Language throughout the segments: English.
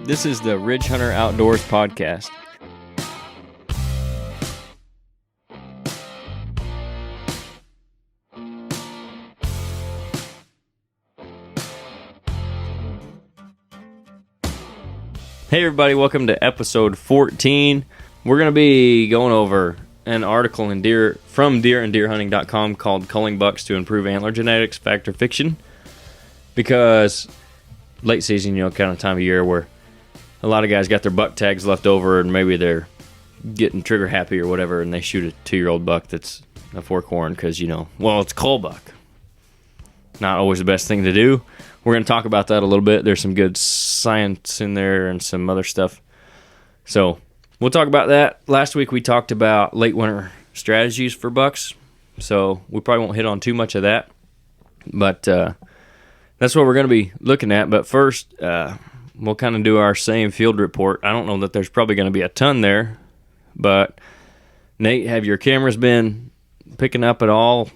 This is the Ridge Hunter Outdoors podcast. Hey everybody, welcome to episode 14. We're going to be going over an article in from deeranddeerhunting.com called Culling Bucks to Improve Antler Genetics, Fact or Fiction. Because late season, kind of time of year where a lot of guys got their buck tags left over and maybe they're getting trigger happy or whatever, and they shoot a 2-year-old buck that's a forkhorn because, it's cull buck. Not always the best thing to do. We're going to talk about that a little bit. There's some good science in there and some other stuff. So we'll talk about that. Last week we talked about late winter strategies for bucks, so we probably won't hit on too much of that. But that's what we're going to be looking at. But first, we'll kind of do our same field report. I don't know that there's probably going to be a ton there, but Nate, have your cameras been picking up at all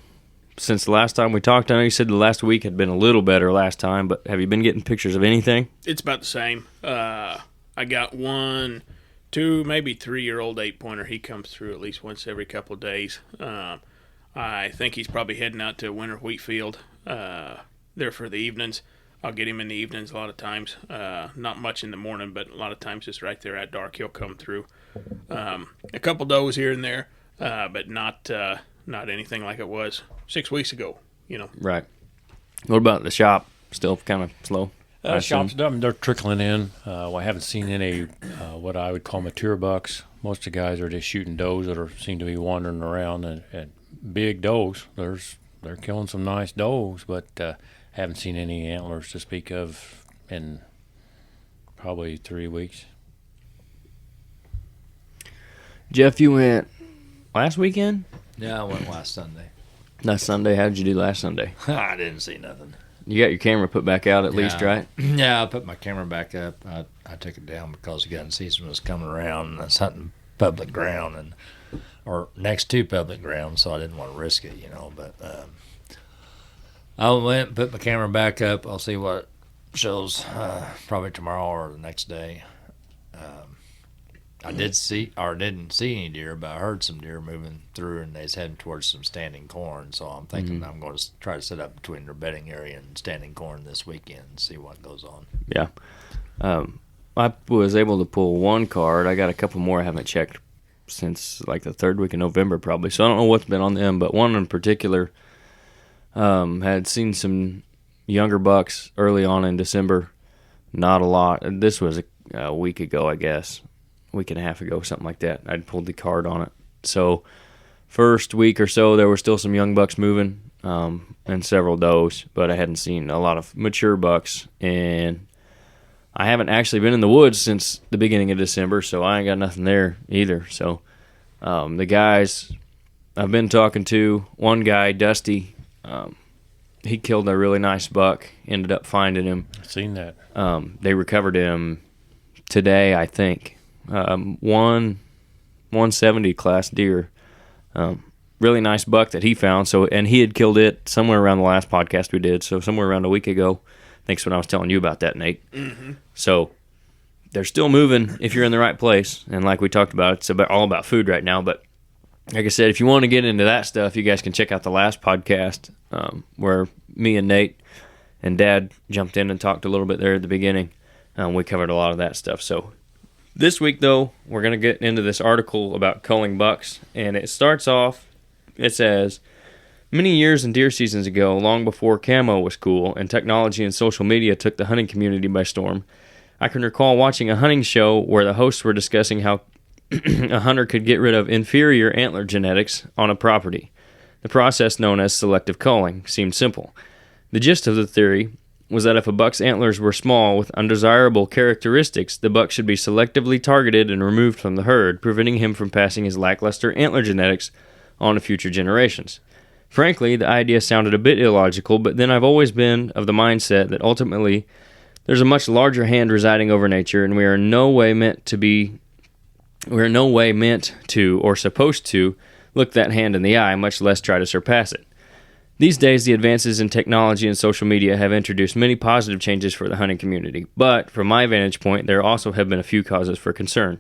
since the last time we talked? I know you said the last week had been a little better last time, but have you been getting pictures of anything? It's about the same. I got 1, 2, maybe 3-year-old 8-pointer. He comes through at least once every couple of days. I think he's probably heading out to a winter wheat field there for the evenings. I'll get him in the evenings a lot of times. Not much in the morning, but a lot of times just right there at dark he'll come through. A couple does here and there, but not anything like it was 6 weeks ago. Right. What about the shop? Still kind of slow? Shops, they're trickling in. I haven't seen any what I would call mature bucks. Most of the guys are just shooting does that seem to be wandering around, and big does. They're killing some nice does, but haven't seen any antlers to speak of in probably 3 weeks. Jeff, you went last weekend? Yeah, I went last Sunday. Last Sunday? How did you do last Sunday? I didn't see nothing. You got your camera put back out at least, right? Yeah, I put my camera back up. I took it down because the gun season was coming around, and I was hunting public ground or next to public ground, so I didn't want to risk it, But I went and put my camera back up. I'll see what it shows probably tomorrow or the next day. I didn't see any deer, but I heard some deer moving through, and they was heading towards some standing corn. So I'm thinking I'm going to try to set up between their bedding area and standing corn this weekend and see what goes on. Yeah. I was able to pull one card. I got a couple more I haven't checked since like the 3rd week of November probably. So I don't know what's been on them, but one in particular had seen some younger bucks early on in December. Not a lot. This was a week ago, I guess. Week and a half ago, something like that. I'd pulled the card on it. So first week or so, there were still some young bucks moving and several does, but I hadn't seen a lot of mature bucks. And I haven't actually been in the woods since the beginning of December, so I ain't got nothing there either. So the guys I've been talking to, one guy, Dusty, he killed a really nice buck, ended up finding him. I've seen that. They recovered him today, I think. 170 class deer. Really nice buck that he found. So, and he had killed it somewhere around the last podcast we did. So somewhere around a week ago. I think's when I was telling you about that, Nate. Mm-hmm. So they're still moving if you're in the right place. And like we talked about, it's all about food right now. But like I said, if you want to get into that stuff, you guys can check out the last podcast where me and Nate and Dad jumped in and talked a little bit there at the beginning. We covered a lot of that stuff. So this week, though, we're going to get into this article about culling bucks, and it starts off, it says, many years and deer seasons ago, long before camo was cool and technology and social media took the hunting community by storm, I can recall watching a hunting show where the hosts were discussing how a hunter could get rid of inferior antler genetics on a property. The process known as selective culling seemed simple. The gist of the theory was that if a buck's antlers were small with undesirable characteristics, the buck should be selectively targeted and removed from the herd, preventing him from passing his lackluster antler genetics on to future generations. Frankly, the idea sounded a bit illogical, but then I've always been of the mindset that ultimately there's a much larger hand residing over nature, and we are in no way meant to or supposed to look that hand in the eye, much less try to surpass it. These days, the advances in technology and social media have introduced many positive changes for the hunting community, but from my vantage point, there also have been a few causes for concern,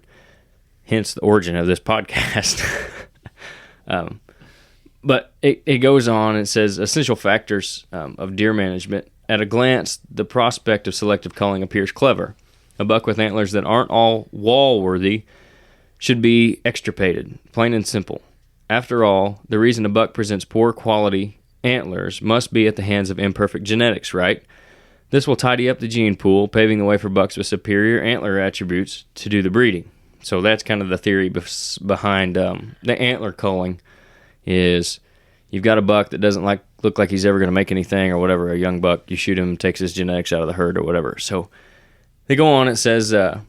hence the origin of this podcast. But it goes on and says, essential factors of deer management. At a glance, the prospect of selective culling appears clever. A buck with antlers that aren't all wall-worthy should be extirpated, plain and simple. After all, the reason a buck presents poor quality antlers must be at the hands of imperfect genetics, right? This will tidy up the gene pool, paving the way for bucks with superior antler attributes to do the breeding. So that's kind of the theory behind the antler culling, is you've got a buck that doesn't look like he's ever going to make anything or whatever, a young buck, you shoot him, takes his genetics out of the herd or whatever. So they go on, it says, the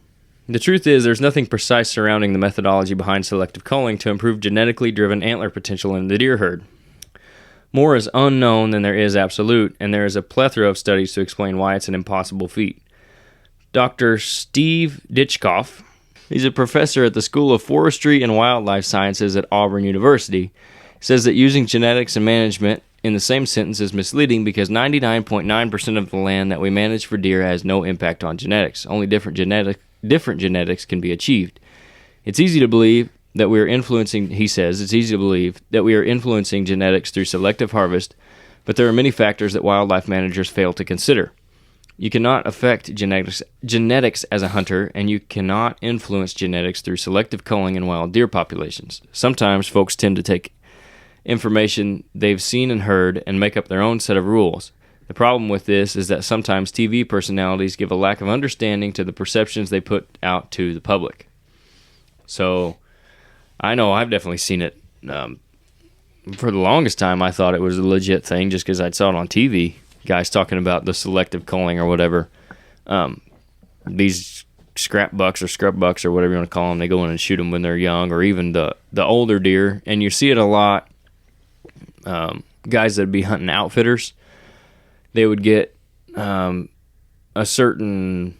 truth is there's nothing precise surrounding the methodology behind selective culling to improve genetically driven antler potential in the deer herd. More is unknown than there is absolute, and there is a plethora of studies to explain why it's an impossible feat. Dr. Steve Ditchkoff, he's a professor at the School of Forestry and Wildlife Sciences at Auburn University, says that using genetics and management in the same sentence is misleading because 99.9% of the land that we manage for deer has no impact on genetics. Only different genetics can be achieved. It's easy to believe that we are influencing, he says, it's easy to believe that we are influencing genetics through selective harvest, but there are many factors that wildlife managers fail to consider. You cannot affect genetics as a hunter, and you cannot influence genetics through selective culling in wild deer populations. Sometimes folks tend to take information they've seen and heard and make up their own set of rules. The problem with this is that sometimes TV personalities give a lack of understanding to the perceptions they put out to the public. So I know I've definitely seen it. For the longest time, I thought it was a legit thing just because I saw it on TV. Guys talking about the selective culling or whatever. These scrap bucks or scrub bucks or whatever you want to call them, they go in and shoot them when they're young, or even the older deer. And you see it a lot. Guys that would be hunting outfitters, they would get a certain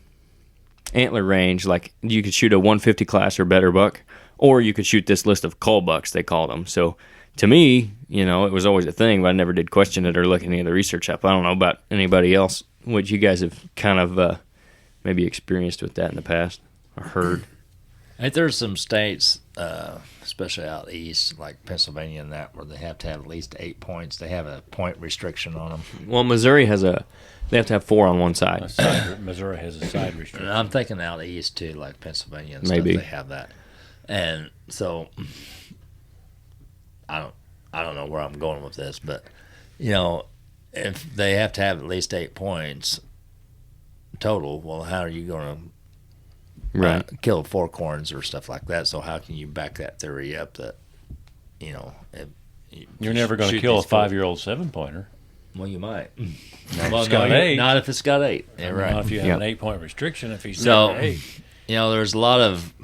antler range. Like you could shoot a 150 class or better buck, or you could shoot this list of cull bucks, they called them. So to me, it was always a thing, but I never did question it or look any of the research up. I don't know about anybody else, what you guys have kind of maybe experienced with that in the past or heard. I think there's some states, especially out east, like Pennsylvania and that, where they have to have at least 8 points. They have a point restriction on them. Well, Missouri they have to have 4 on one side. Missouri has a side restriction. And I'm thinking out east too, like Pennsylvania and maybe stuff, they have that. And so I don't know where I'm going with this, but if they have to have at least 8 points total, well, how are you going to kill forkhorns or stuff like that? So how can you back that theory up that you're never going to kill a 5-year-old 7-pointer? Well, you might. Well, not if it's got 8. Yeah, right. Not if you have an 8-point restriction. If he's so, 8, there's a lot of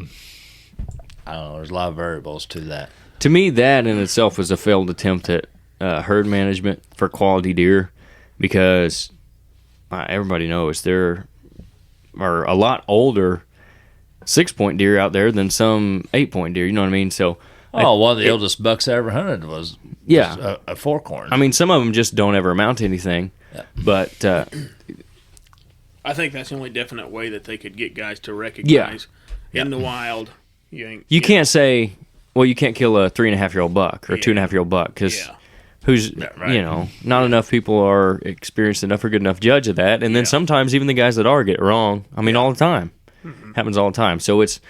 there's a lot of variables to that. To me, that in itself was a failed attempt at herd management for quality deer, because everybody knows there are a lot older 6-point deer out there than some 8-point deer. You know what I mean? So, one of the oldest bucks I ever hunted was a forkhorn. I mean, some of them just don't ever amount to anything. Yeah. But I think that's the only definite way that they could get guys to recognize in the wild. You can't say, well, you can't kill a 3.5-year-old buck or 2.5-year-old buck because who's not enough people are experienced enough or good enough judge of that, and then sometimes even the guys that are get it wrong. I mean, all the time. Happens all the time. So it's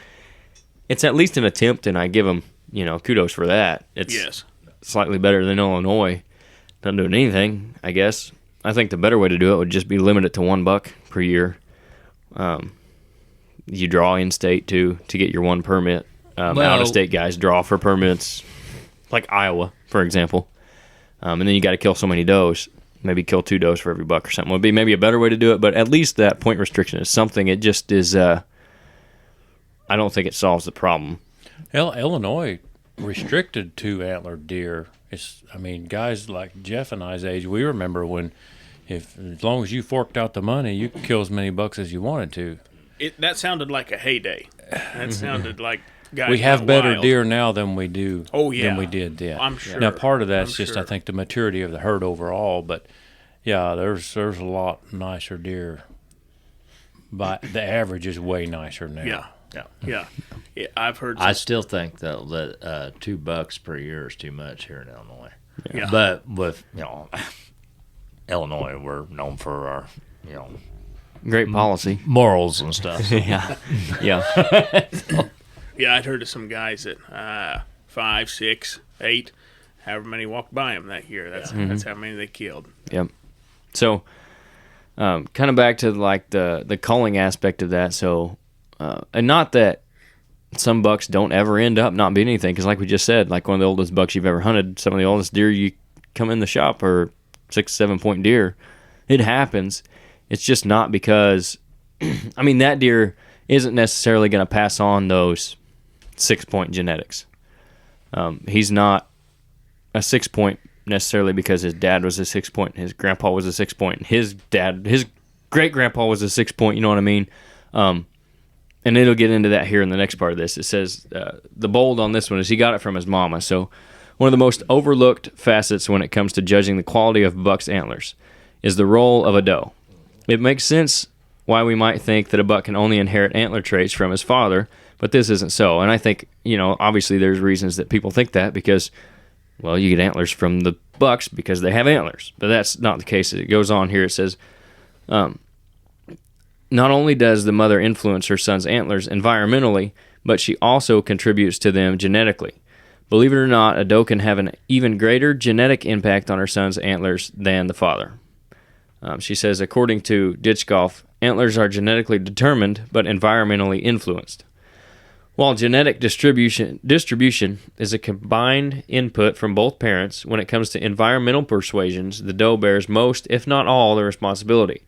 at least an attempt, and I give them kudos for that. It's slightly better than Illinois not doing anything, I guess. I think the better way to do it would just be limit it to 1 buck per year. You draw in state too to get your 1 permit. Out of state guys draw for permits, like Iowa, for example. And then you got to kill so many does. Maybe kill 2 does for every buck or something. Would be maybe a better way to do it, but at least that point restriction is something. It just is. I don't think it solves the problem. Illinois restricted 2 antlered deer. Guys like Jeff and I's age, we remember when, as long as you forked out the money, you could kill as many bucks as you wanted to. That sounded like a heyday. That sounded like guys we have went better wild. deer now than we do. Oh, yeah. than we did then. I'm sure. Now part of that's I'm just sure. I think the maturity of the herd overall, but yeah, there's a lot nicer deer. But the average is way nicer now. Yeah. I've heard. I still think though that 2 bucks per year is too much here in Illinois. Yeah. But with Illinois, we're known for our Great policy. morals and stuff. Yeah. Yeah. Yeah, I'd heard of some guys that 5, 6, 8, however many walked by them that year. That's how many they killed. Yep. So, kind of back to like the culling aspect of that. So, and not that some bucks don't ever end up not being anything, because like we just said, like one of the oldest bucks you've ever hunted, some of the oldest deer you come in the shop are 6, 7 point deer. It happens. It's just not because, I mean, that deer isn't necessarily going to pass on those 6 point genetics. He's not a 6 point necessarily because his dad was a 6 point, his grandpa was a 6 point, his great grandpa was a 6 point. You know what I mean? And it'll get into that here in the next part of this. It says the bold on this one is he got it from his mama. So one of the most overlooked facets when it comes to judging the quality of buck's antlers is the role of a doe. It makes sense why we might think that a buck can only inherit antler traits from his father, but this isn't so. And I think, obviously there's reasons that people think that because, well, you get antlers from the bucks because they have antlers. But that's not the case. It goes on here. It says, not only does the mother influence her son's antlers environmentally, but she also contributes to them genetically. Believe it or not, a doe can have an even greater genetic impact on her son's antlers than the father. She says, according to Ditchgolf, antlers are genetically determined but environmentally influenced. While genetic distribution is a combined input from both parents, when it comes to environmental persuasions, the doe bears most, if not all, the responsibility.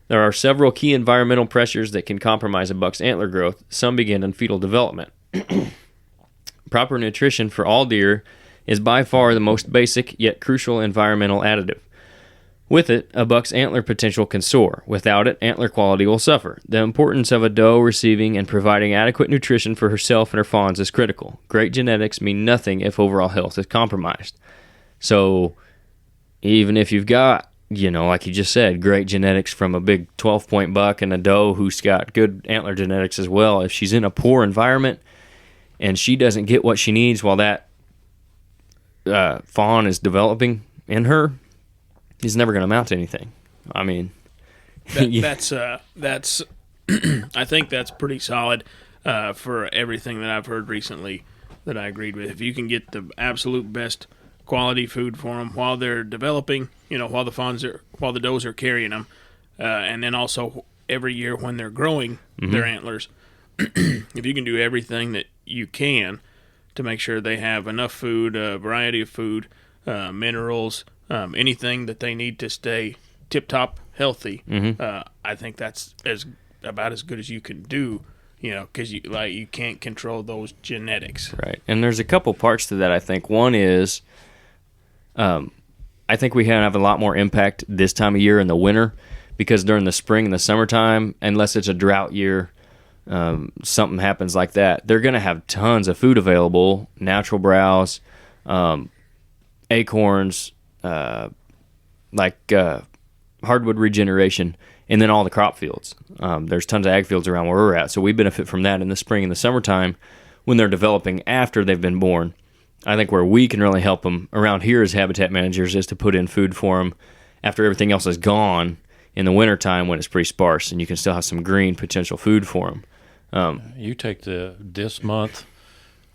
There are several key environmental pressures that can compromise a buck's antler growth. Some begin in fetal development. Proper nutrition for all deer is by far the most basic yet crucial environmental additive. With it, a buck's antler potential can soar. Without it, antler quality will suffer. The importance of a doe receiving and providing adequate nutrition for herself and her fawns is critical. Great genetics mean nothing if overall health is compromised. So, even if you've got, like you just said, great genetics from a big 12-point buck and a doe who's got good antler genetics as well, if she's in a poor environment and she doesn't get what she needs while that fawn is developing in her, he's never going to amount to anything. I mean, that's I think that's pretty solid for everything that I've heard recently that I agreed with. If you can get the absolute best quality food for them while they're developing, while the does are carrying them, and then also every year when they're growing their antlers, if you can do everything that you can to make sure they have enough food, a variety of food, minerals, anything that they need to stay tip-top healthy, I think that's about as good as you can do, because you can't control those genetics. Right. And there's a couple parts to that, I think. One is, I think we have a lot more impact this time of year in the winter, because during the spring and the summertime, unless it's a drought year, something happens like that, they're going to have tons of food available, natural browse, acorns, hardwood regeneration, and then all the crop fields. There's tons of ag fields around where we're at, so we benefit from that in the spring and the summertime when they're developing after they've been born. I think where we can really help them around here as habitat managers is to put in food for them after everything else is gone in the wintertime when it's pretty sparse and you can still have some green potential food for them. You take this month,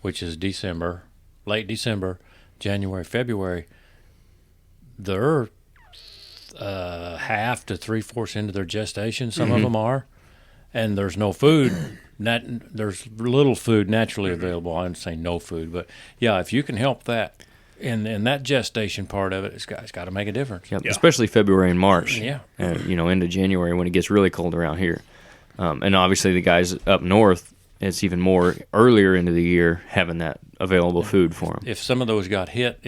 which is December, late December, January, February, they're half to 3/4 into their gestation. Some of them are, and there's no food. There's little food naturally available. I wouldn't say no food, but yeah, if you can help that in that gestation part of it, it's got to make a difference. Yep. Yeah. Especially February and March. Yeah, into January when it gets really cold around here, and obviously the guys up north, it's even more earlier into the year having that available food for them. If some of those got hit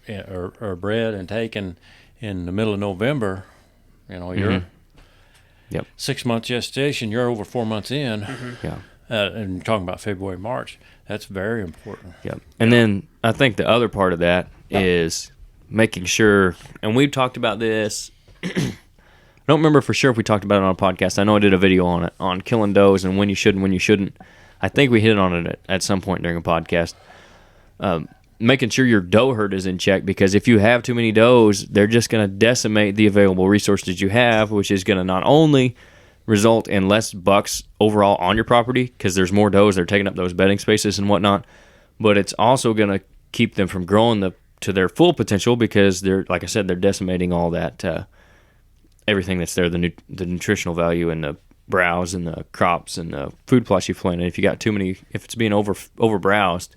or bred and taken in the middle of November, you're 6 months gestation, you're over 4 months in. Yeah. And talking about February, March, that's very important. Yeah. And then I think the other part of that is making sure, and we've talked about this. I don't remember for sure if we talked about it on a podcast. I know I did a video on it, on killing does and when you should and when you shouldn't. I think we hit on it at some point during a podcast. Making sure your doe herd is in check, because if you have too many does, they're just going to decimate the available resources you have, which is going to not only result in less bucks overall on your property, because there's more does, they're taking up those bedding spaces and whatnot, but it's also going to keep them from growing to their full potential, because they're, like I said, they're decimating all that everything that's there, the nutritional value and the browse and the crops and the food plots you've planted. If you got too many, if it's being over browsed,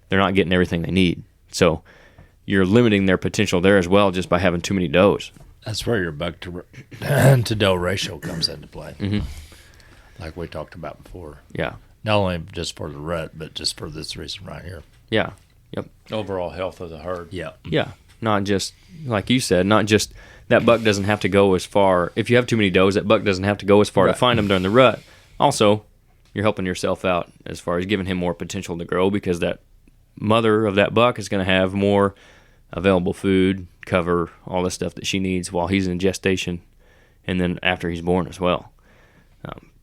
they're not getting everything they need. So you're limiting their potential there as well, just by having too many does. That's where your buck to doe ratio comes into play, like we talked about before. Yeah. Not only just for the rut, but just for this reason right here. Yeah. Yep. Overall health of the herd. Yeah. Yeah. Not just, like you said, not just that buck doesn't have to go as far. If you have too many does, that buck doesn't have to go as far to find them during the rut. Also, you're helping yourself out as far as giving him more potential to grow, because that mother of that buck is going to have more available food, cover, all the stuff that she needs while he's in gestation, and then after he's born as well.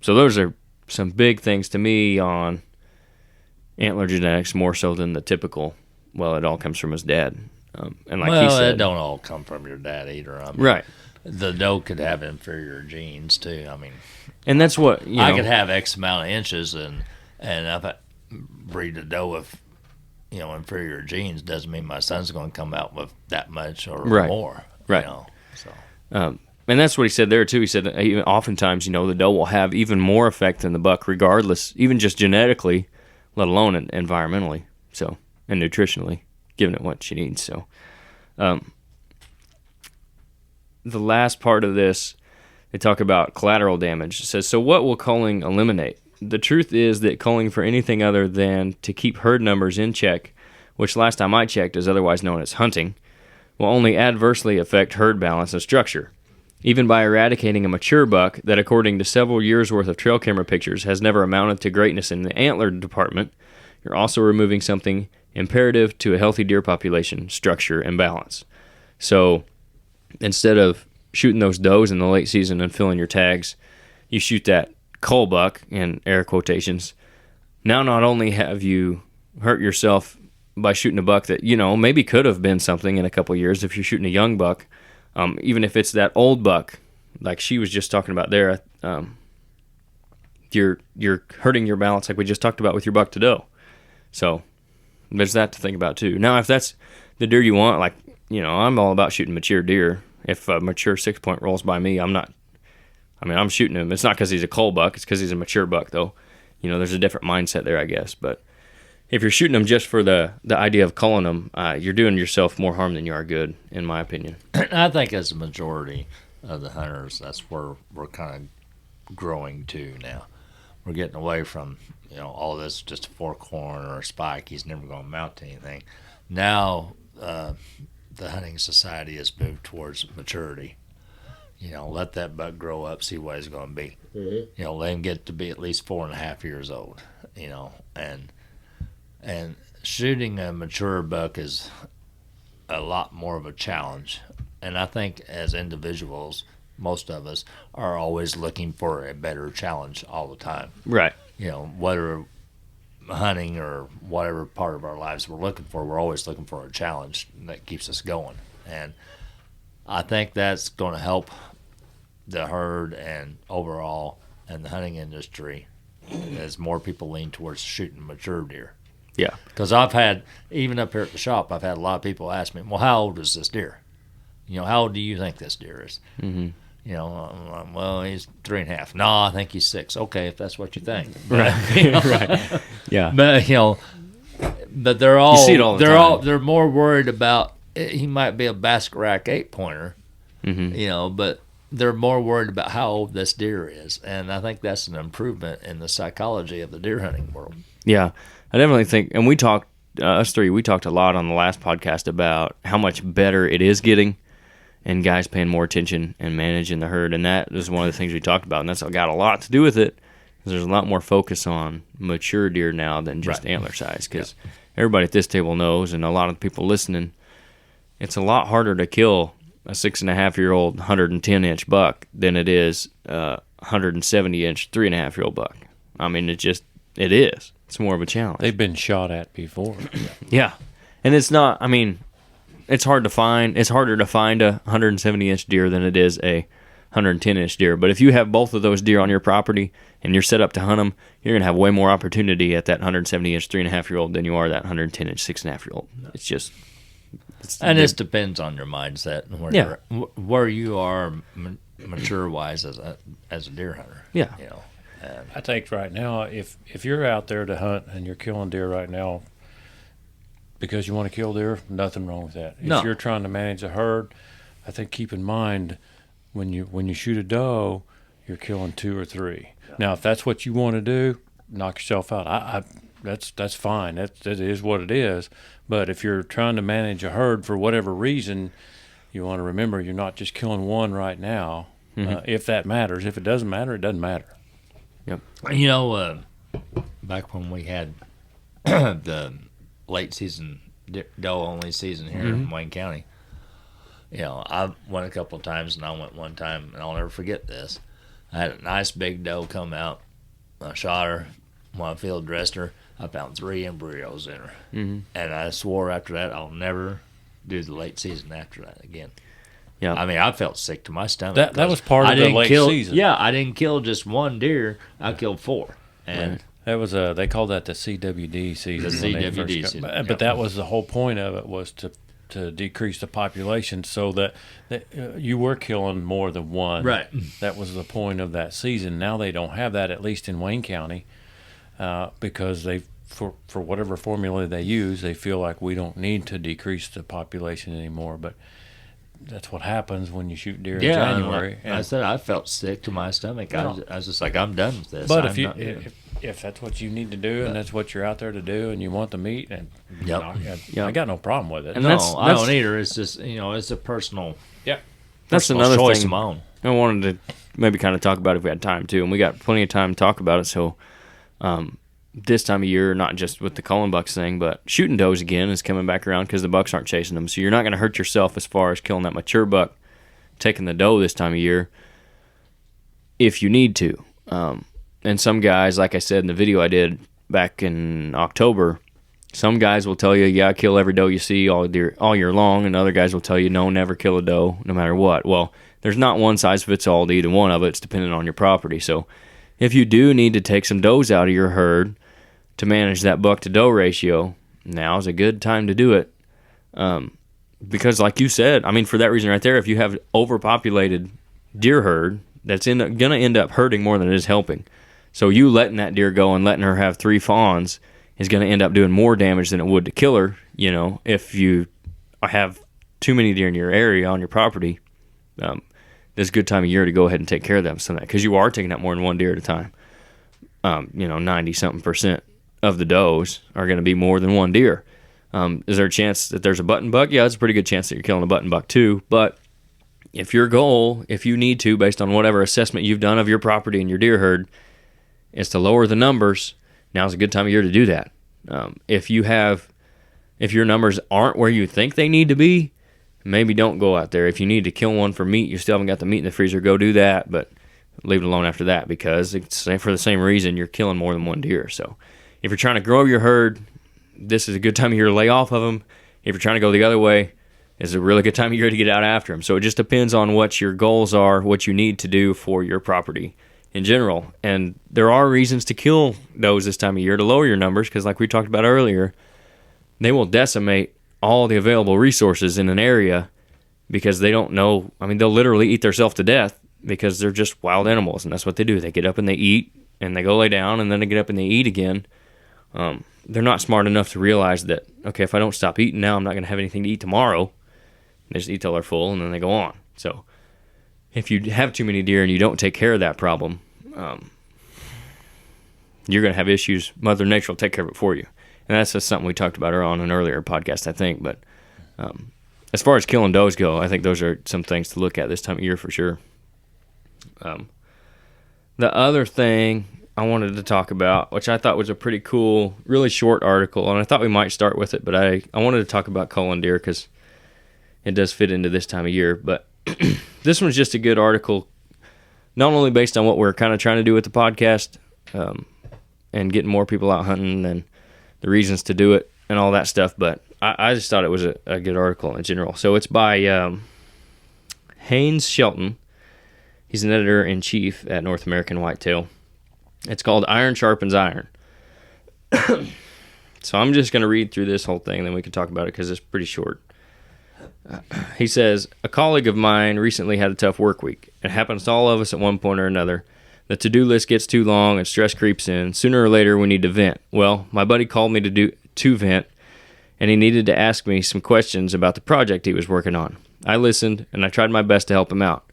So those are some big things to me on antler genetics, more so than the typical, well, it all comes from his dad. And like he said, it don't all come from your dad either. I mean, right. The doe could have inferior genes too. I mean, and that's what I could have X amount of inches, and if I breed a doe with inferior genes, doesn't mean my son's going to come out with that much or more. Right. So. And that's what he said there too. He said even oftentimes, the doe will have even more effect than the buck, regardless, even just genetically, let alone environmentally, so, and nutritionally, giving it what she needs. So, the last part of this, they talk about collateral damage. It says, so what will culling eliminate? The truth is that culling for anything other than to keep herd numbers in check, which last time I checked is otherwise known as hunting, will only adversely affect herd balance and structure. Even by eradicating a mature buck that, according to several years' worth of trail camera pictures, has never amounted to greatness in the antler department, you're also removing something imperative to a healthy deer population, structure, and balance. So instead of shooting those does in the late season and filling your tags, you shoot that cull buck, in air quotations. Now not only have you hurt yourself by shooting a buck that, maybe could have been something in a couple of years if you're shooting a young buck, even if it's that old buck, like she was just talking about there, you're hurting your balance like we just talked about with your buck to doe. So there's that to think about too. Now, if that's the deer you want, like, I'm all about shooting mature deer. If a mature 6-point rolls by me, I'm shooting him. It's not because he's a cull buck. It's because he's a mature buck, though. There's a different mindset there, I guess. But if you're shooting them just for the idea of culling them, you're doing yourself more harm than you are good, in my opinion. I think as a majority of the hunters, that's where we're kind of growing to now. We're getting away from, all this just a fork horn or a spike. He's never going to mount to anything. Now, the hunting society has moved towards maturity. Let that buck grow up, see what he's going to be. Mm-hmm. Let him get to be at least 4.5 years old, and shooting a mature buck is a lot more of a challenge. And I think as individuals, most of us are always looking for a better challenge all the time. Right. Whether hunting or whatever part of our lives we're looking for, we're always looking for a challenge that keeps us going. And I think that's going to help the herd and overall and the hunting industry as more people lean towards shooting mature deer. Yeah. Because I've had, even up here at the shop, I've had a lot of people ask me, well, how old is this deer? How old do you think this deer is? Mm-hmm. Well, he's 3.5. No, I think he's 6. Okay, if that's what you think. Right. Right. Yeah. But they're all, you see it all the time. They're more worried about, he might be a Basque Rack 8-pointer, but they're more worried about how old this deer is. And I think that's an improvement in the psychology of the deer hunting world. Yeah, I definitely think, and we talked, us three, we talked a lot on the last podcast about how much better it is getting, and guys paying more attention and managing the herd. And that is one of the things we talked about, and that's got a lot to do with it. 'Cause there's a lot more focus on mature deer now than just antler size. Because everybody at this table knows, and a lot of the people listening, it's a lot harder to kill a 6.5-year-old 110-inch buck than it is a 170-inch 3.5-year-old buck. I mean, it is. It's more of a challenge. They've been shot at before. Yeah, and it's not. I mean, it's hard to find. It's harder to find a 170-inch deer than it is a 110-inch deer. But if you have both of those deer on your property and you're set up to hunt them, you're gonna have way more opportunity at that 170-inch 3.5-year-old than you are that 110-inch 6.5-year-old. It's just. And this depends on your mindset and where you are mature wise as a deer hunter. Yeah. You know. I think right now, if you're out there to hunt and you're killing deer right now because you want to kill deer, nothing wrong with that. If you're trying to manage a herd, I think keep in mind when you shoot a doe, you're killing 2 or 3. Now, if that's what you want to do, knock yourself out. That's fine. That is what it is. But if you're trying to manage a herd for whatever reason, you want to remember you're not just killing one right now. If that matters. If it doesn't matter, it doesn't matter. Yep. You know, back when we had the late season doe only season here in Wayne County, you know, I went a couple of times, and I went one time, and I'll never forget this. I had a nice big doe come out. I shot her. When I field dressed her, I found 3 embryos in her, and I swore after that I'll never do the late season after that again. Yeah, I mean, I felt sick to my stomach. That was part of the late season. Yeah, I didn't kill just one deer. I killed 4. And that was they called that the CWD season. The CWD season. But that was the whole point of it, was to decrease the population so that you were killing more than one. Right. That was the point of that season. Now they don't have that, at least in Wayne County, because they for whatever formula they use, they feel like we don't need to decrease the population anymore. But that's what happens when you shoot deer in January. I said I felt sick to my stomach. I was just like, I'm done with this. But if that's what you need to do, and that's what you're out there to do, and you want the meat, and I got no problem with it. And I don't either. It's just, you know, it's a personal. Yeah, that's personal another choice thing of my own. I wanted to maybe kind of talk about if we had time too, and we got plenty of time to talk about it. So, this time of year, not just with the Culling Bucks thing, but shooting does again is coming back around because the bucks aren't chasing them. So you're not going to hurt yourself as far as killing that mature buck, taking the doe this time of year, if you need to. And some guys, like I said in the video I did back in October, some guys will tell you, kill every doe you see all year long, and other guys will tell you, no, never kill a doe, no matter what. Well, there's not one size fits all to either one of it. It's dependent on your property. So if you do need to take some does out of your herd to manage that buck to doe ratio, now is a good time to do it. Because like you said, I mean, for that reason right there, if you have overpopulated deer herd, that's going to end up hurting more than it is helping. So you letting that deer go and letting her have 3 fawns is going to end up doing more damage than it would to kill her. You know, if you have too many deer in your area on your property, this is a good time of year to go ahead and take care of them. Because you are taking out more than one deer at a time. 90-something% of the does are going to be more than one deer. Is there a chance that there's a button buck? Yeah, it's a pretty good chance that you're killing a button buck too. But if your goal, if you need to, based on whatever assessment you've done of your property and your deer herd, is to lower the numbers, now's a good time of year to do that. If your numbers aren't where you think they need to be, maybe don't go out there. If you need to kill one for meat, you still haven't got the meat in the freezer, go do that, but leave it alone after that, because it's for the same reason you're killing more than one deer. So if you're trying to grow your herd, this is a good time of year to lay off of them. If you're trying to go the other way, it's a really good time of year to get out after them. So it just depends on what your goals are, what you need to do for your property in general. And there are reasons to kill does this time of year to lower your numbers, because like we talked about earlier, they will decimate all the available resources in an area because they don't know. I mean, they'll literally eat themselves to death because they're just wild animals, and that's what they do. They get up and they eat, and they go lay down, and then they get up and they eat again. They're not smart enough to realize that, okay, if I don't stop eating now, I'm not going to have anything to eat tomorrow. They just eat till they're full, and then they go on. So if you have too many deer and you don't take care of that problem, you're going to have issues. Mother Nature will take care of it for you. And that's just something we talked about on an earlier podcast, I think. But as far as killing does go, I think those are some things to look at this time of year for sure. The other thing I wanted to talk about, which I thought was a pretty cool, really short article, and I thought we might start with it, but I wanted to talk about culling deer because it does fit into this time of year. But this one's just a good article, not only based on what we're kind of trying to do with the podcast and getting more people out hunting and the reasons to do it and all that stuff, but I just thought it was a good article in general. So it's by Haynes Shelton. He's an editor-in-chief at North American Whitetail. It's called Iron Sharpens Iron. So I'm just going to read through this whole thing, then we can talk about it because it's pretty short. He says, a colleague of mine recently had a tough work week. It happens to all of us at one point or another. The to-do list gets too long and stress creeps in. Sooner or later, we need to vent. Well, my buddy called me to vent, and he needed to ask me some questions about the project he was working on. I listened, and I tried my best to help him out.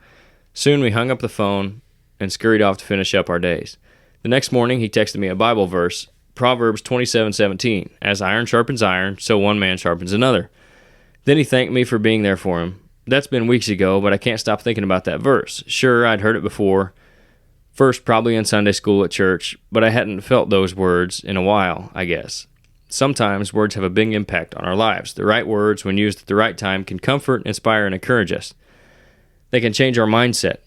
Soon we hung up the phone and scurried off to finish up our days. The next morning, he texted me a Bible verse, Proverbs 27:17. As iron sharpens iron, so one man sharpens another. Then he thanked me for being there for him. That's been weeks ago, but I can't stop thinking about that verse. Sure, I'd heard it before, first probably in Sunday school at church, but I hadn't felt those words in a while, I guess. Sometimes words have a big impact on our lives. The right words, when used at the right time, can comfort, inspire, and encourage us. They can change our mindset.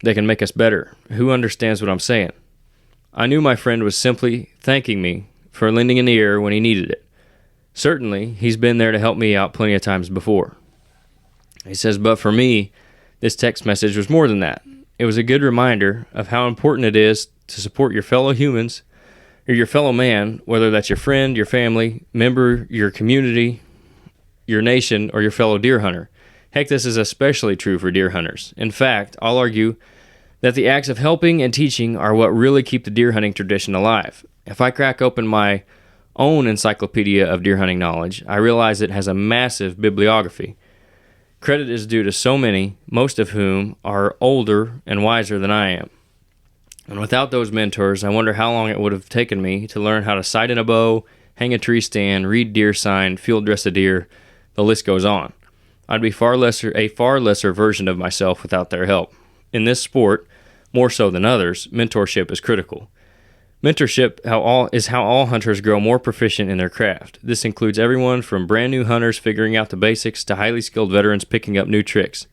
They can make us better. Who understands what I'm saying? I knew my friend was simply thanking me for lending an ear when he needed it. Certainly, he's been there to help me out plenty of times before. He says, but for me, this text message was more than that. It was a good reminder of how important it is to support your fellow humans or your fellow man, whether that's your friend, your family, member, your community, your nation, or your fellow deer hunter. Heck, this is especially true for deer hunters. In fact, I'll argue that the acts of helping and teaching are what really keep the deer hunting tradition alive. If I crack open my own encyclopedia of deer hunting knowledge, I realize it has a massive bibliography. Credit is due to so many, most of whom are older and wiser than I am. And without those mentors, I wonder how long it would have taken me to learn how to sight in a bow, hang a tree stand, read deer sign, field dress a deer. The list goes on. I'd be a far lesser version of myself without their help. In this sport, more so than others, mentorship is critical. Mentorship is how all hunters grow more proficient in their craft. This includes everyone from brand new hunters figuring out the basics to highly skilled veterans picking up new tricks.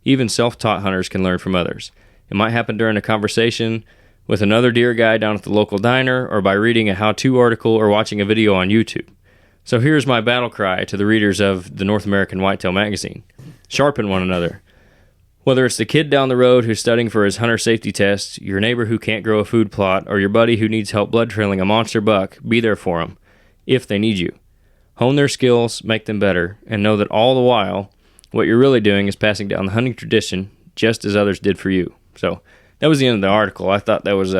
Even self-taught hunters can learn from others. It might happen during a conversation with another deer guy down at the local diner, or by reading a how-to article or watching a video on YouTube. So here's my battle cry to the readers of the North American Whitetail magazine. Sharpen one another. Whether it's the kid down the road who's studying for his hunter safety test, your neighbor who can't grow a food plot, or your buddy who needs help blood trailing a monster buck, be there for them, if they need you. Hone their skills, make them better, and know that all the while, what you're really doing is passing down the hunting tradition, just as others did for you. So that was the end of the article. I thought that was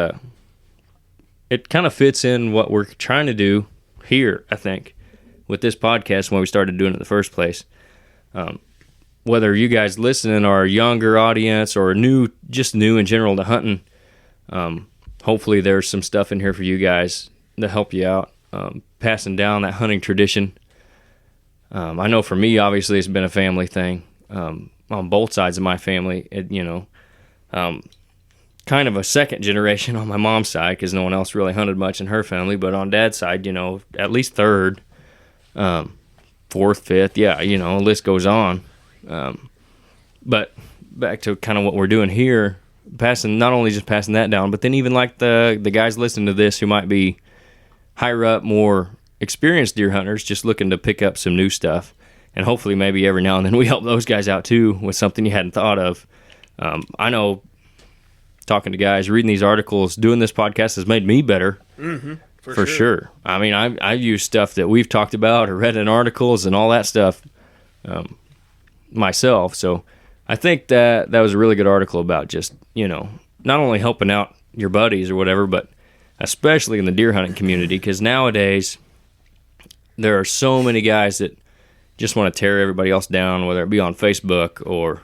it kind of fits in what we're trying to do here, I think, with this podcast when we started doing it in the first place. Whether you guys listening are a younger audience or just new in general to hunting, hopefully there's some stuff in here for you guys to help you out, passing down that hunting tradition. I know for me, obviously, it's been a family thing on both sides of my family. Kind of a second generation on my mom's side because no one else really hunted much in her family, but on dad's side, at least third, fourth, fifth, the list goes on. But back to kind of what we're doing here, not only just passing that down, but then even like the guys listening to this who might be higher up, more experienced deer hunters, just looking to pick up some new stuff. And hopefully maybe every now and then we help those guys out too with something you hadn't thought of. I know talking to guys, reading these articles, doing this podcast has made me better. Mm-hmm, for sure. I mean, I've used stuff that we've talked about or read in articles and all that stuff myself. So I think that was a really good article about just, not only helping out your buddies or whatever, but especially in the deer hunting community, because nowadays there are so many guys that just want to tear everybody else down, whether it be on Facebook or,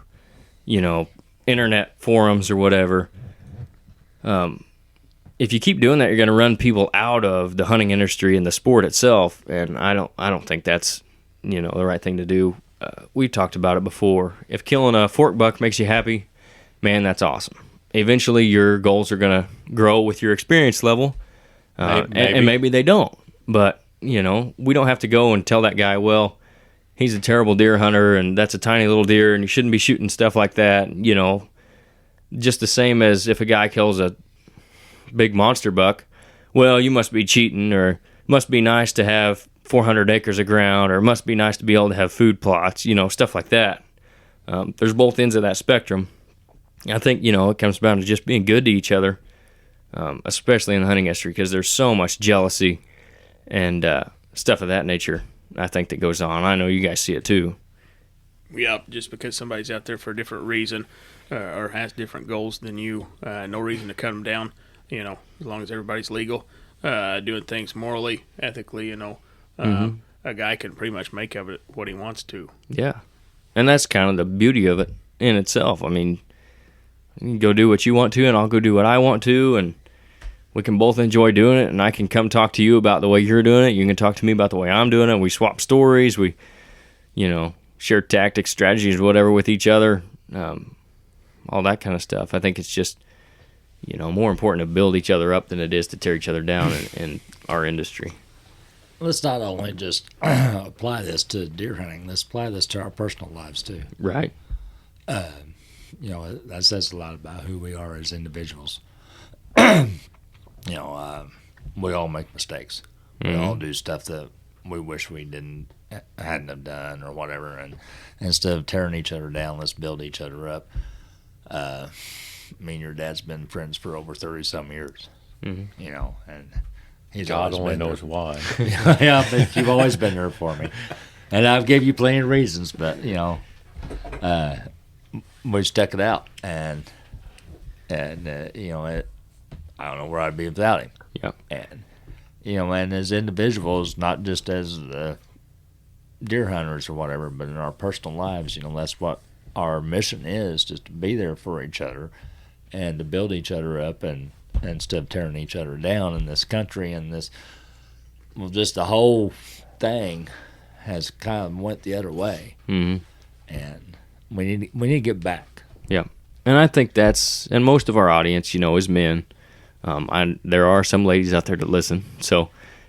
internet forums or whatever. If you keep doing that, you're going to run people out of the hunting industry and the sport itself, and I don't think that's the right thing to do. We talked about it before. If killing a fork buck makes you happy, man, that's awesome. eventually your goals are going to grow with your experience level, Maybe. and maybe they don't. But, you know, we don't have to go and tell that guy, well, he's a terrible deer hunter, and that's a tiny little deer, and you shouldn't be shooting stuff like that. You know, just the same as if a guy kills a big monster buck, well, you must be cheating, or must be nice to have 400 acres of ground, or must be nice to be able to have food plots, you know, stuff like that. There's both ends of that spectrum. I think, you know, it comes down to just being good to each other, especially in the hunting industry, because there's so much jealousy and stuff of that nature, I think, that goes on. I know you guys see it too. Yeah, just because somebody's out there for a different reason or has different goals than you, no reason to cut them down, you know, as long as everybody's legal, doing things morally, ethically, you know. A guy can pretty much make of it what he wants to. Yeah. And that's kind of the beauty of it in itself. I mean, you can go do what you want to, and I'll go do what I want to, and we can both enjoy doing it, and I can come talk to you about the way you're doing it. You can talk to me about the way I'm doing it. We swap stories. We, you know, share tactics, strategies, whatever with each other, all that kind of stuff. I think it's just, you know, more important to build each other up than it is to tear each other down in our industry. Let's not only just apply this to deer hunting, let's apply this to our personal lives too. Right. You know, that says a lot about who we are as individuals. You know, we all make mistakes. We all do stuff that we wish we hadn't have done or whatever. And instead of tearing each other down, let's build each other up. Me and your dad's been friends for over 30-some years. You know, and he's God always only been knows there. why. Yeah, but you've always been there for me, and I've gave you plenty of reasons. But you know, we stuck it out, and you know, I don't know where I'd be without him. Yeah. And you know, and as individuals, not just as deer hunters or whatever, but in our personal lives, you know, that's what our mission is: just to be there for each other and to build each other up, and instead of tearing each other down in this country and this, well, just the whole thing has kind of went the other way, and we need to get back. Yeah. And I think that's, and most of our audience, you know, is men. There are some ladies out there that listen, so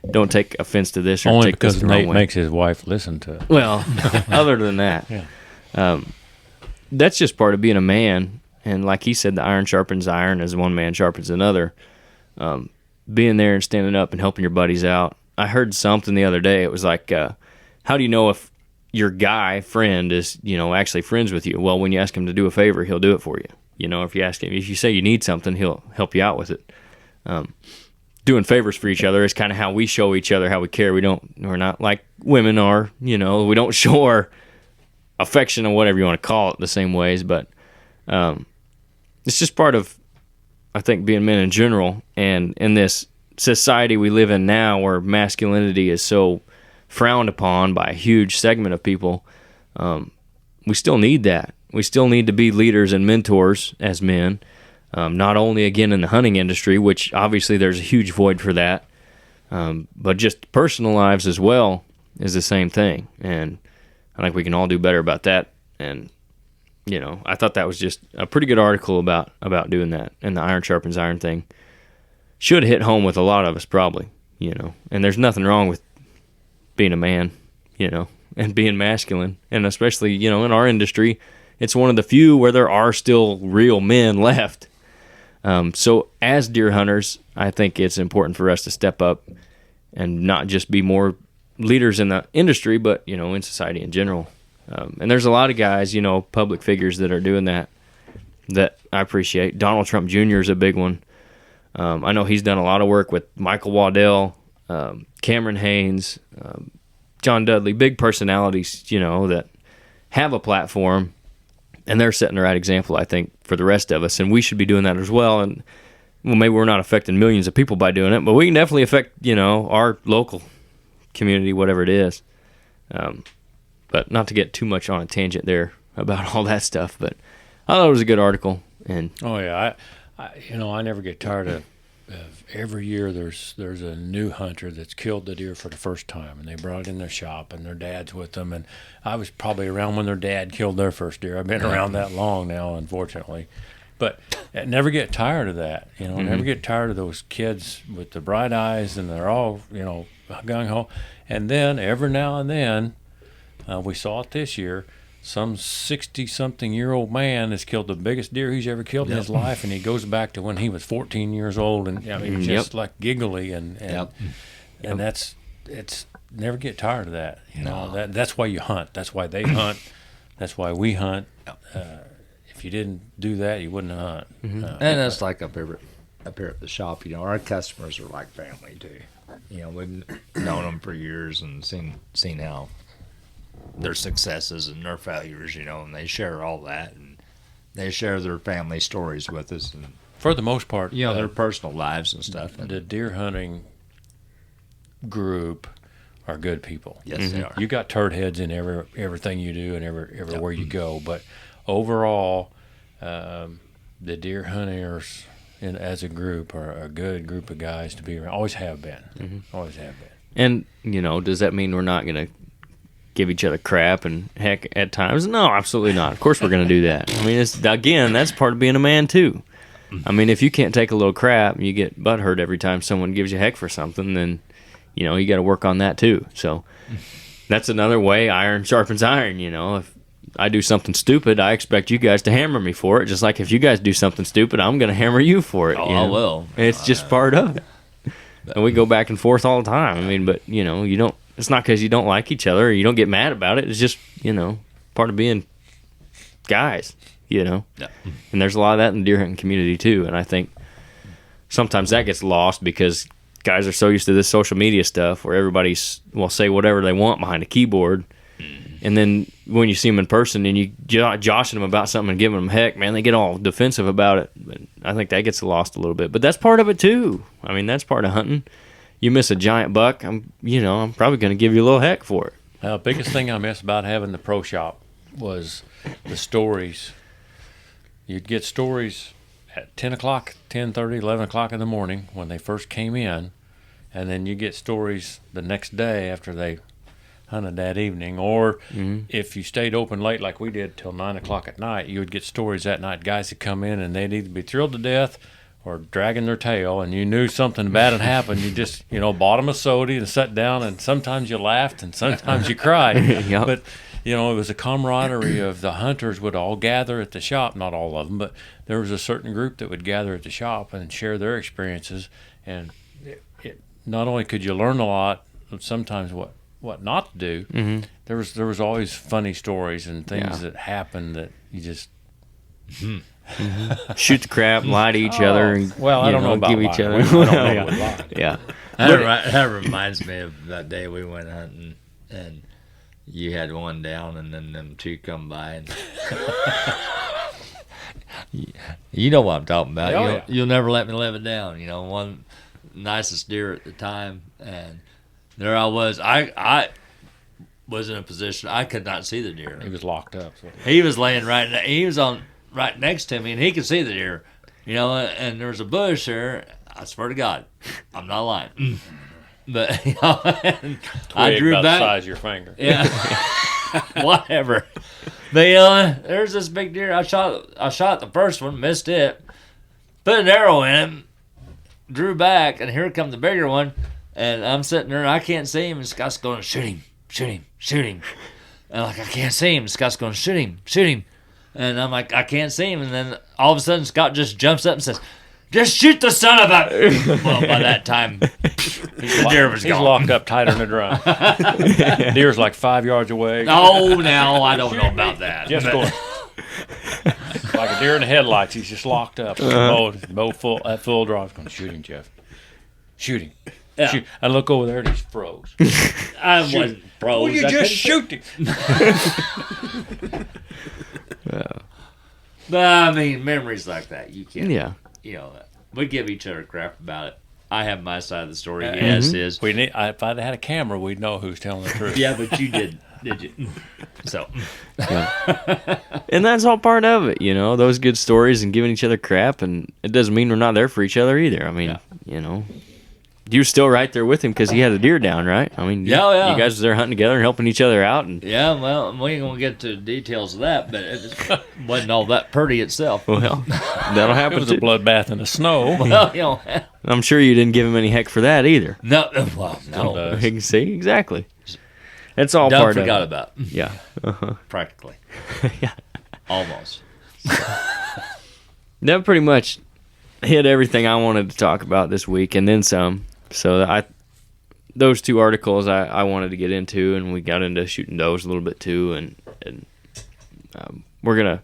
don't take offense to this or Only take this because the wrong Nate way. makes his wife listen to it. Well, other than that, that's just part of being a man. And like he said, the iron sharpens iron as one man sharpens another. Being there and standing up and helping your buddies out. I heard something the other day. It was like, how do you know if your guy friend is, you know, actually friends with you? Well, when you ask him to do a favor, he'll do it for you. You know, if you say you need something, he'll help you out with it. Doing favors for each other is kind of how we show each other how we care. We're not like women are, you know, we don't show our affection or whatever you want to call it the same ways, but it's just part of, I think, being men in general. And in this society we live in now where masculinity is so frowned upon by a huge segment of people, we still need that. We still need to be leaders and mentors as men, not only, again, in the hunting industry, which obviously there's a huge void for that, but just personal lives as well is the same thing. And I think we can all do better about that. And, you know, I thought that was just a pretty good article about doing that. And the iron sharpens iron thing should hit home with a lot of us probably, you know. And there's nothing wrong with being a man, you know, and being masculine. And especially, you know, in our industry, it's one of the few where there are still real men left. So as deer hunters, I think it's important for us to step up and not just be more leaders in the industry, but, you know, in society in general. And there's a lot of guys, you know, public figures that are doing that I appreciate. Donald Trump Jr. is a big one. I know he's done a lot of work with Michael Waddell, Cameron Haynes, John Dudley, big personalities, you know, that have a platform, and they're setting the right example, I think, for the rest of us. And we should be doing that as well. And well, maybe we're not affecting millions of people by doing it, but we can definitely affect, you know, our local community, whatever it is. But not to get too much on a tangent there about all that stuff. But I thought it was a good article. And Oh yeah, I never get tired of every year there's a new hunter that's killed the deer for the first time, and they brought it in their shop, and their dad's with them. And I was probably around when their dad killed their first deer. I've been around that long now, unfortunately. But never get tired of that. Never get tired of those kids with the bright eyes, and they're all gung ho. And then every now and then, we saw it this year. Some 60-something-year-old man has killed the biggest deer he's ever killed in his life, and he goes back to when he was 14 years old, and just like giggly, and it's never get tired of that. That's why you hunt. That's why they hunt. That's why we hunt. If you didn't do that, you wouldn't hunt. And that's like up here at the shop. Our customers are like family too. We've known them for years and seen how their successes and their failures, and they share all that, and they share their family stories with us, and for the most part, their personal lives and stuff. The deer hunting group are good people. Yes, they are. You got turd heads in everything you do and everywhere you go, but overall, the deer hunters as a group are a good group of guys to be around. Always have been. Always have been. And does that mean we're not going to give each other crap and heck at times? No, absolutely not. Of course we're going to do that. I mean, that's part of being a man too. I mean, if you can't take a little crap and you get butthurt every time someone gives you heck for something, then you got to work on that too. So that's another way iron sharpens iron. If I do something stupid, I expect you guys to hammer me for it. Just like if you guys do something stupid, I'm going to hammer you for it. I will. It's just part of it. And we go back and forth all the time. I mean, but you don't. It's not because you don't like each other or you don't get mad about it. It's just, part of being guys, Yeah. And there's a lot of that in the deer hunting community too. And I think sometimes that gets lost because guys are so used to this social media stuff where everybody will say whatever they want behind a keyboard. And then when you see them in person and you joshing them about something and giving them heck, man, they get all defensive about it. But I think that gets lost a little bit. But that's part of it too. I mean, that's part of hunting. You miss a giant buck, I'm probably going to give you a little heck for it. The biggest thing I miss about having the pro shop was the stories. You'd get stories at 10 o'clock, 10:30, 11 o'clock in the morning when they first came in, and then you get stories the next day after they hunted that evening. Or if you stayed open late like we did till 9 o'clock at night, you would get stories that night. Guys would come in and they'd either be thrilled to death or dragging their tail, and you knew something bad had happened. You just, bought them a soda and sat down, and sometimes you laughed and sometimes you cried. Yep. But, it was a camaraderie of the hunters would all gather at the shop, not all of them, but there was a certain group that would gather at the shop and share their experiences. And it not only could you learn a lot, but sometimes what not to do, there was always funny stories and things that happened that you just... Shoot the crap, lie to each other, and I don't know about give each other. Yeah, That reminds me of that day we went hunting, and you had one down, and then them two come by, and you know what I'm talking about. You'll never let me live it down. One nicest deer at the time, and there I was. I was in a position I could not see the deer. He was locked up. So. He was laying he was on right next to me, and he could see the deer, and there's a bush there. I swear to God, I'm not lying. But I drew about back. The size of your finger. Yeah, whatever. But there's this big deer. I shot the first one, missed it, put an arrow in him, drew back, and here comes the bigger one. And I'm sitting there, and I can't see him, and Scott's going, shoot him. And I can't see him. Scott's going, shoot him. And I'm like, I can't see him. And then all of a sudden, Scott just jumps up and says, just shoot the son of a... Well, by that time, the deer was gone. He's locked up tighter than a drum. Deer's like 5 yards away. Oh, now I don't know about that. Just going... like a deer in the headlights. He's just locked up. Bow full, at full draw. I was going, shoot him, Jeff. Shoot him. Yeah. Shoot. I look over there and he's froze. I wasn't froze. Well, you just shoot him. But, I mean, memories like that, you can't... Yeah. We give each other crap about it. I have my side of the story. Yes, is. If I'd had a camera, we'd know who's telling the truth. Yeah, but you did you? So. Yeah. And that's all part of it, those good stories and giving each other crap. And it doesn't mean we're not there for each other either. I mean, you were still right there with him because he had a deer down, right? I mean, Yeah. You guys was there hunting together and helping each other out. And Yeah, well, we ain't gonna get to the details of that, but it just wasn't all that pretty itself. well, that'll It happen was a too. bloodbath in the snow. Well, you know, I'm sure you didn't give him any heck for that either. no, well, no, You can see exactly. It's all done part forgot of it. about Yeah. practically, Yeah. almost. That pretty much hit everything I wanted to talk about this week, and then some. So those 2 articles I wanted to get into, and we got into shooting does a little bit too, and we're gonna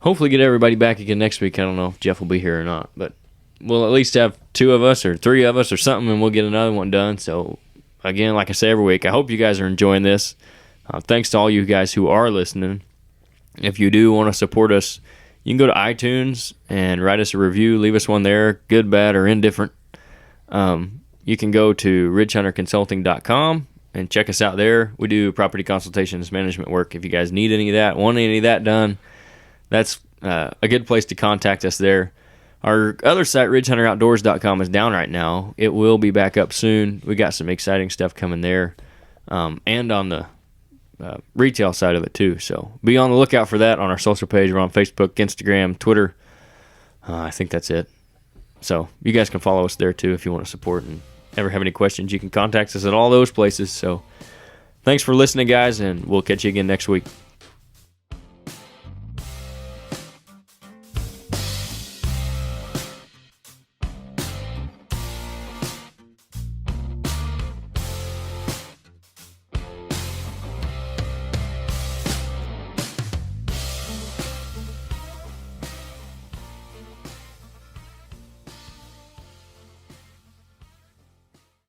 hopefully get everybody back again next week. I don't know if Jeff will be here or not, but we'll at least have 2 of us or 3 of us or something, and we'll get another one done. So again, like I say every week, I hope you guys are enjoying this. Thanks to all you guys who are listening. If you do want to support us, you can go to iTunes and write us a review. Leave us one there, good, bad, or indifferent. You can go to ridgehunterconsulting.com and check us out there. We do property consultations, management work. If you guys need any of that, want any of that done, that's a good place to contact us there. Our other site, ridgehunteroutdoors.com, is down right now. It will be back up soon. We got some exciting stuff coming there, and on the retail side of it too. So be on the lookout for that on our social page. We're on Facebook, Instagram, Twitter. I think that's it. So you guys can follow us there too if you want to support, and ever have any questions, you can contact us at all those places. So thanks for listening, guys, and we'll catch you again next week.